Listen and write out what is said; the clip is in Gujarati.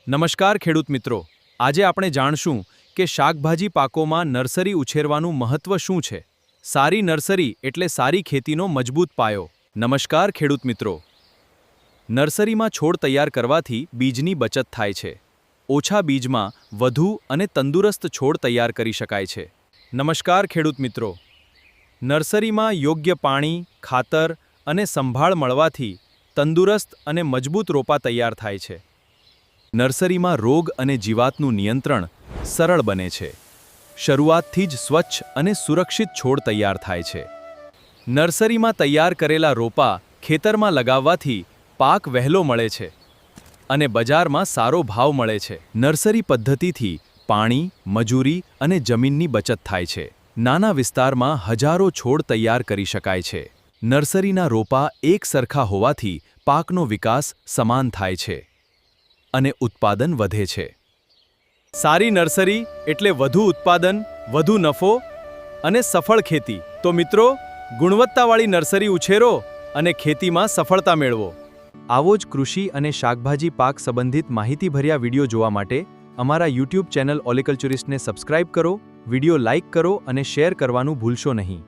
નમસ્કાર ખેડૂત મિત્રો, આજે આપણે જાણશું કે શાકભાજી પાકોમાં નર્સરી ઉછેરવાનું મહત્વ શું છે. સારી નર્સરી એટલે સારી ખેતીનો મજબૂત પાયો. નમસ્કાર ખેડૂત મિત્રો. નર્સરીમાં છોડ તૈયાર કરવાથી બીજની બચત થાય છે. ઓછા બીજમાં વધુ અને તંદુરસ્ત છોડ તૈયાર કરી શકાય છે. નમસ્કાર ખેડૂત મિત્રો. નર્સરીમાં યોગ્ય પાણી, ખાતર અને સંભાળ મળવાથી તંદુરસ્ત અને મજબૂત રોપા તૈયાર થાય છે. નર્સરીમાં રોગ અને જીવાતનું નિયંત્રણ સરળ બને છે. શરૂઆતથી જ સ્વચ્છ અને સુરક્ષિત છોડ તૈયાર થાય છે. નર્સરીમાં તૈયાર કરેલા રોપા ખેતરમાં લગાવવાથી પાક વહેલો મળે છે અને બજારમાં સારો ભાવ મળે છે. નર્સરી પદ્ધતિથી પાણી, મજૂરી અને જમીનની બચત થાય છે. નાના વિસ્તારમાં હજારો છોડ તૈયાર કરી શકાય છે. નર્સરીના રોપા એક સરખા હોવાથી પાકનો વિકાસ સમાન થાય છે અને ઉત્પાદન વધે છે. સારી નર્સરી એટલે વધુ ઉત્પાદન, વધુ નફો અને સફળ ખેતી. તો મિત્રો, ગુણવત્તાવાળી નર્સરી ઉછેરો અને ખેતીમાં સફળતા મેળવો. આવો જ કૃષિ અને શાકભાજી પાક સંબંધિત માહિતીભર્યા વિડીયો જોવા માટે અમારા YouTube ચેનલ ઓલિકલ્ચરિસ્ટને સબસ્ક્રાઇબ કરો, વિડીયો લાઇક કરો અને શેર કરવાનું ભૂલશો નહીં.